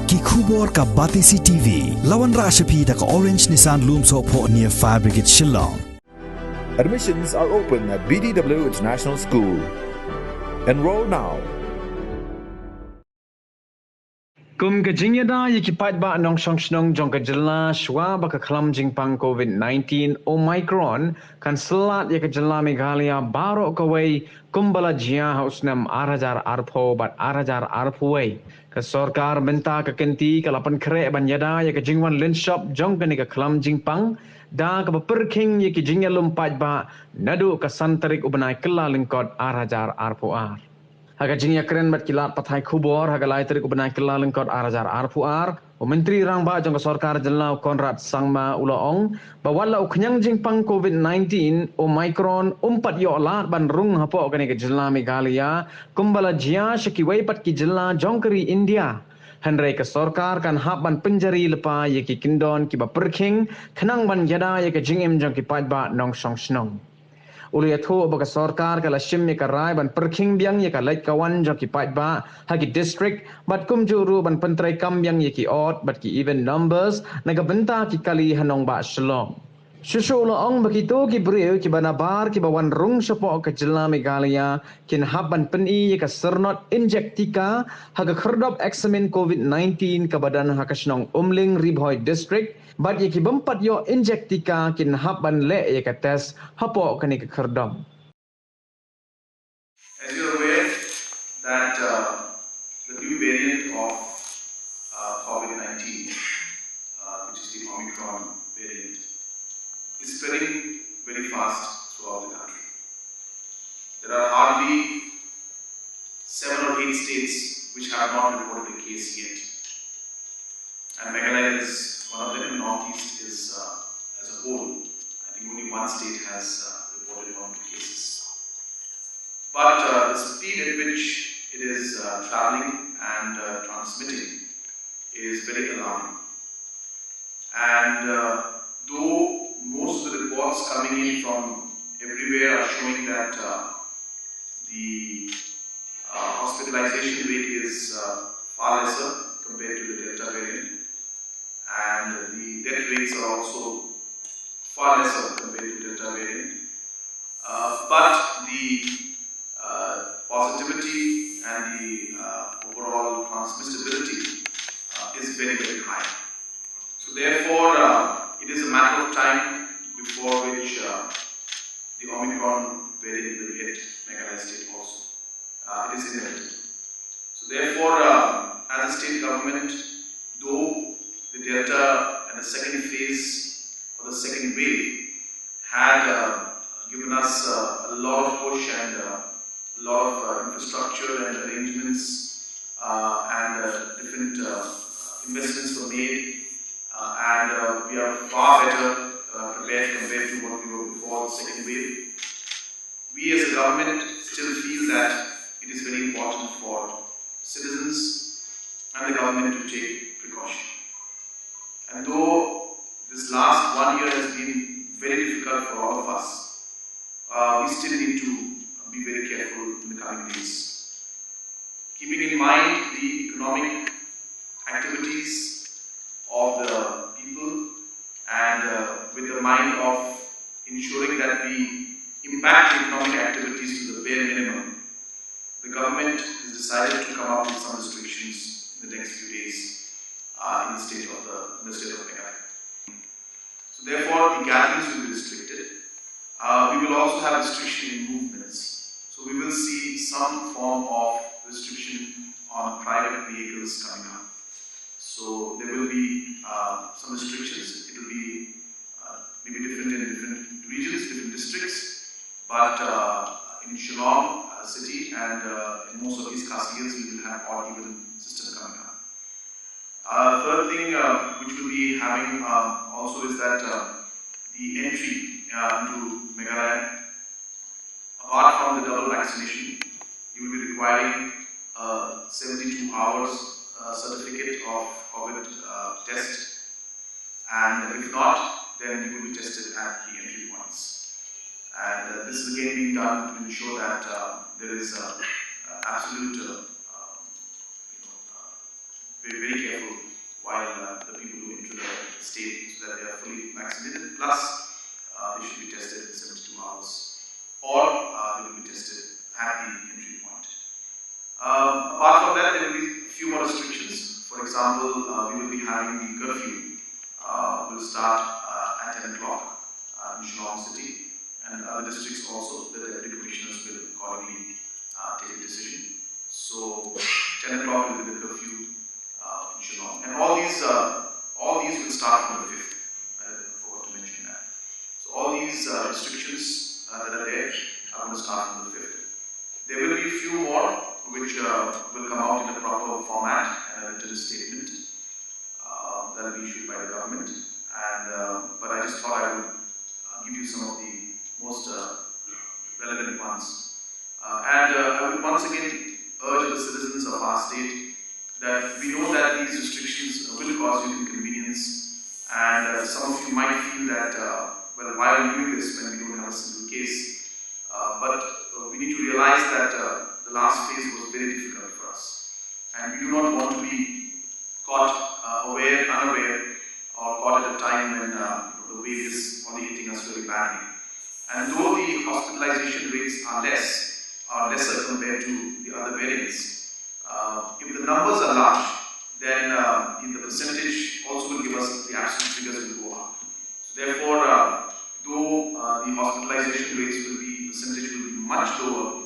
ki khubor ka Batisi TV lawan rashapi da ka Orange Nissan Lumso po near Fire Brigade Shillong. Admissions are open at BDW International School. Enroll now. Kum ke Ïada yikipat ba nong song jong ke jela shwa ba ke Khlam jingpang COVID-19 Omicron kan selat ya ke jela Meghalaya baro kawai kumbala jia hausnam arajar arpo bat arajar arpuai ke Sorkar benta ke kenti ke lapan kere ban Ïada ya ke jingwan linshop jong ke Khlam jingpang da ke Pyrkhing ya ke jingya lumpat ba Naduh ke Tarik ubenai kela lingkot arajar arpuar. Haga jingya keren bat kilat pathai khubor haga lai tarik ubenai kela lengkot arajar arpuar Menteri Rangba jong Sorkar jelau Konrad Sangma Ulaong bawala uknyang jingpang COVID-19 Omicron umpat yo lat ban rung hapo kani ke jela Meghalaya kumbala jia shakiwai pat ki jela jongkeri India Henry ke Sorkar kan hap ban penjari lepa ye ki kindon ki ba Pyrkhing khenang ban Ïada ye ke jingim jong ki pat ba nong song snong Uli atho baga Sorkar kala shim ye karai ban Pyrkhing biang ye ka lait kawan jo ki pat ba hagi district bat kum juru ban pentrai kam biang ye ki odd bat ki even numbers naga benta ki kali hanong ba shalom Shushu ong begitu ki beriu ki banabar ki bawan rung sepok ke jela Meghalaya kin haban peni ye ka sernot injektika haga kherdop examen COVID-19 ke badan hakasnong umling ribhoi district bat ye ki bempat yo injektika kin haban le ye ka tes hapo kani ke kherdom. As you are aware that the new variant of COVID-19 which is the Omicron variant is spreading very fast throughout the country. There are hardly 7 or 8 states which have not reported a case yet. And Meghalaya is one of them. Northeast is, as a whole, I think only one state has reported 1 or 2 cases. But the speed at which it is traveling and transmitting is very alarming. And though most of the reports coming in from everywhere are showing that the hospitalization rate is far lesser compared to the Delta variant, and the death rates are also far lesser compared to Delta variant, but the positivity and the overall transmissibility is very, very high. So therefore, it is a matter of time before which the Omicron variant will hit Meghalaya state also. It is inevitable. So therefore, as a state government, though the Delta and the second phase or the second wave had given us a lot of push and a lot of infrastructure and arrangements and different investments were made. And we are far better prepared compared to what we were before the second wave. We as a government still feel that it is very important for citizens and the government to take precaution. And though this last 1 year has been very difficult for all of us, we still need to be very careful in the coming days. Keeping in mind the economic activities of the people and with the mind of ensuring that we impact economic activities to the bare minimum, the government has decided to come up with some restrictions in the next few days in the state of Meghalaya. So therefore, the gatherings will be restricted. We will also have restriction in movements. So we will see some form of restriction on private vehicles coming up. So there will be some restrictions. It will be maybe different in different regions, different districts, but in Shillong city and in most of these khasiyas we will have odd-even system coming up. Third thing which we'll be having also is that the entry into Meghalaya, apart from the double vaccination, you will be requiring 72 hours certificate of COVID test, and if not, then you will be tested at the entry points. And this is again being done to ensure that there is absolute be very careful while the people who enter the state, so that they are fully vaccinated, plus they should be tested in 72 hours, or they will be tested at the entry point. Apart from that, there will be a few more restrictions. For example, we will be having the curfew will start at 10 o'clock in Shillong City, and other districts also. The deputy commissioners will accordingly take a decision. So 10 o'clock will be the curfew in Shillong, and all these will start from the 5th. I forgot to mention that. So all these restrictions that are there are going to start from the 5th. There will be a few more which will come out in a proper format and a written statement that will be issued by the government. And but I just thought I would give you some of the most relevant ones. And I would once again urge the citizens of our state that we know that these restrictions will cause you inconvenience, and some of you might feel that, well, why are we doing this when we don't have a single case? But we need to realize that the last phase was very difficult for us, and we do not want to be caught unaware, or caught at a time when the wave is only hitting us very badly. And though the hospitalization rates are lesser compared to the other variants, if the numbers are large, then the percentage also will give us the absolute figures will go up. So therefore, though the hospitalization rates percentage will be much lower,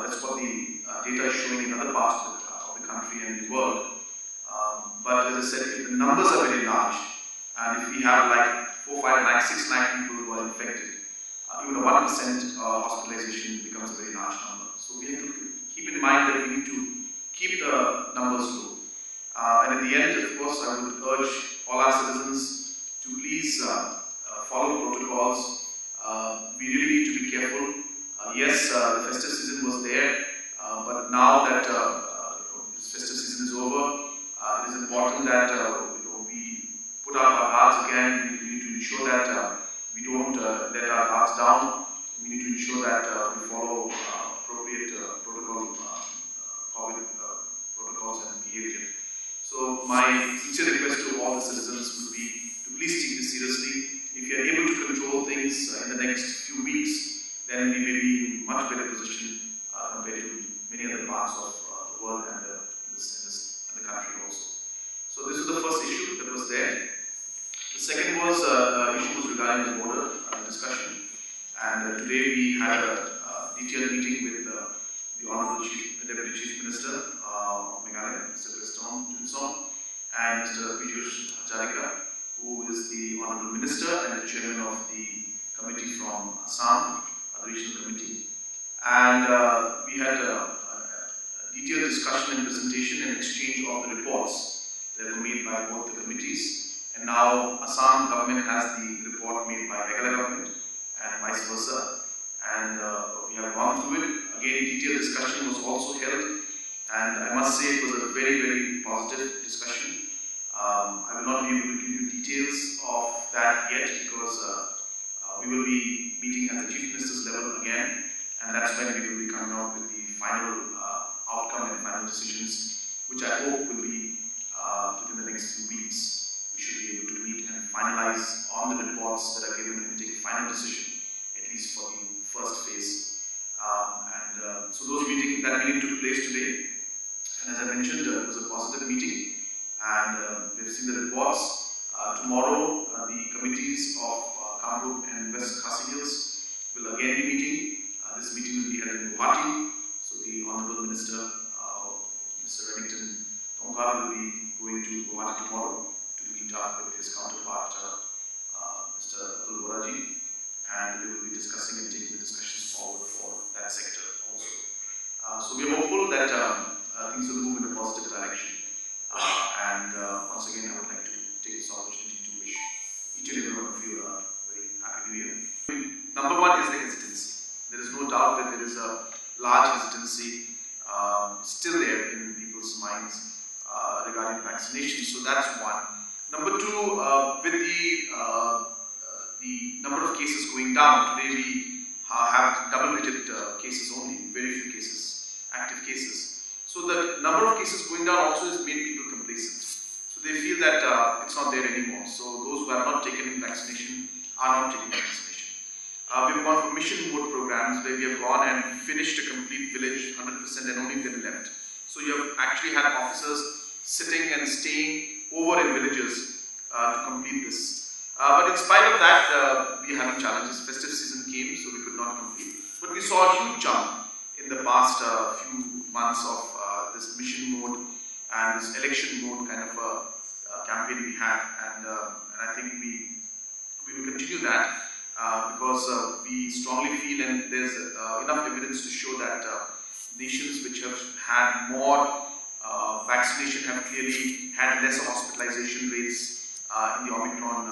that's what the data is showing in other parts of the country and the world. But as I said, if the numbers are very large, and if we have like 4, 5 lakh, 6 lakh people who are infected, even a 1% hospitalization becomes a very large number. So we have to keep in mind that we need to keep the numbers low. And at the end, of course, I would urge all our citizens to please follow protocols. We really need to be careful. Yes, the festive season was there, but now that this festive season is over, it is important that we put up our guards again. We need to ensure that we don't let our guards down. We need to ensure that we follow appropriate COVID protocols and behavior. So my sincere request to all the citizens would be to please take this seriously. If you are able to control things in the next few weeks, then we may be in much better position compared to many other parts of the world and the country also. So this was the first issue that was there. The second issue was regarding the border discussion, and today we had a detailed meeting with the Honourable Deputy Chief Minister of Meghalaya, Mr. Preston Tunsong, and Mr. Pyrkhing, who is the Honourable Minister and the Chairman of the committee from Assam, the Regional Committee. And we had a detailed discussion and presentation and exchange of the reports that were made by both the committees. And now Assam government has the report made by Meghalaya government and vice versa. And we have gone through it. Again, detailed discussion was also held. And I must say it was a very, very positive discussion. I will not be able to give you details of that yet because we will be meeting at the Chief Minister's level again, and that's when we will be coming out with the final outcome and final decisions, which I hope will be within the next few weeks. We should be able to meet and finalize on the reports that are given and take a final decision, at least for the first phase. So those meetings, that meeting took place today, and as I mentioned, it was a positive meeting, and we've seen the reports. Tomorrow, the committees of Kamrup and West Khasi Hills will again be meeting. This meeting will be held in Guwahati. So the Honourable Minister, Mr. Remington Tongkar, will be going to Guwahati tomorrow to meet up with his counterpart, Mr. Atul Boraji, and they will be discussing and taking the discussions forward for that sector also. So we are hopeful that things will move in a positive direction. Once again, I would like to take this opportunity to wish each and every one of you a very happy New Year. Number one is the hesitancy. There is no doubt that there is a large hesitancy still there in people's minds regarding vaccination. So that's one. Number two, with the number of cases going down, today we have double-digit cases only, very few cases, active cases. So the number of cases going down also has made people complacent. they feel that it's not there anymore. So those who have not taken vaccination are not taking vaccination. We've gone for mission mode programs where we have gone and finished a complete village 100% and only then left. So you have actually had officers sitting and staying over in villages to complete this. But in spite of that, we are having challenges. Festive season came, so we could not complete. But we saw a huge jump in the past few months of this mission mode and this election mode kind of campaign we had. And I think we will continue that because we strongly feel, and there's enough evidence to show that nations which have had more vaccination have clearly had lesser hospitalization rates in the Omicron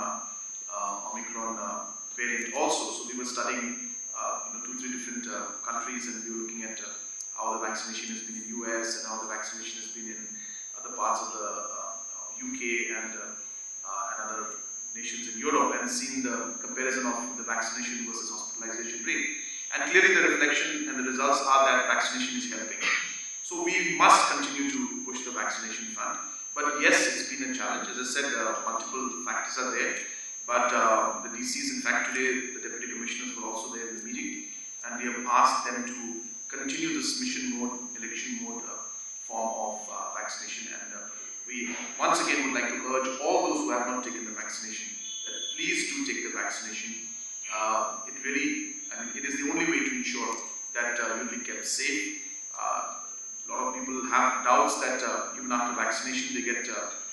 variant also. So we were studying 2-3 different countries, and we were looking at how the vaccination has been in US and how the vaccination has been in other parts of the UK and other nations in Europe, and seeing the comparison of the vaccination versus hospitalization rate. And clearly the reflection and the results are that vaccination is helping. So we must continue to push the vaccination front. But yes, it's been a challenge. As I said, multiple factors are there. But the DCs, in fact today, the Deputy Commissioners were also there in the meeting, and we have asked them to continue this mission mode, election mode form of vaccination. And we once again would like to urge all those who have not taken the vaccination that please do take the vaccination. It is the only way to ensure that you'll be kept safe. A lot of people have doubts that even after vaccination they get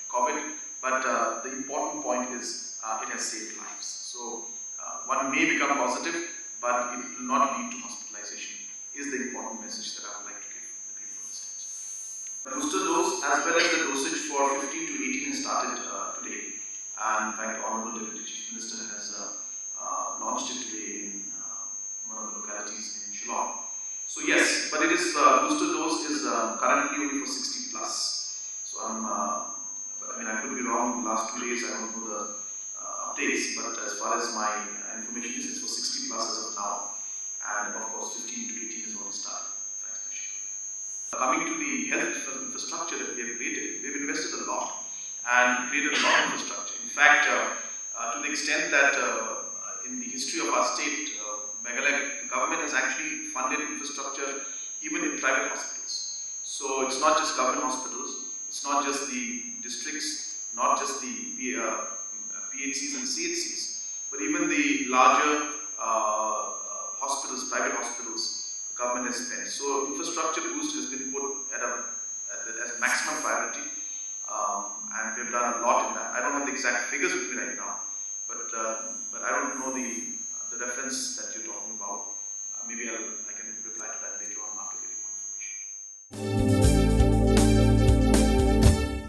COVID, but the important point is it has saved lives. So one may become positive, but it will not lead to hospitalization, is the important message that I would like to give the people on the stage. The booster dose as well as the dosage for 15 to 18 has started today. And in fact, the Honorable Deputy Chief Minister has launched it today in one of the localities in Shillong. So yes, but it is booster dose is currently only for 60 plus. So I could be wrong. The last 2 days I don't know the updates, but as far as my information is, it's for 60 plus as of now, and of course 15 to 18 is already started. Coming to the health infrastructure that we have created, we've invested a lot and created a lot of infrastructure. In fact, to the extent that in the history of our state, Meghalaya government has actually funded infrastructure even in private hospitals. So it's not just government hospitals, it's not just the districts, not just the PHCs and CHCs, but even the larger hospitals, private hospitals, government has spent. So infrastructure boost has been put as maximum priority, and we've done a lot in that. I don't have the exact figures with me right now, but I don't know the reference that you're talking about. Maybe I can reply to that later on.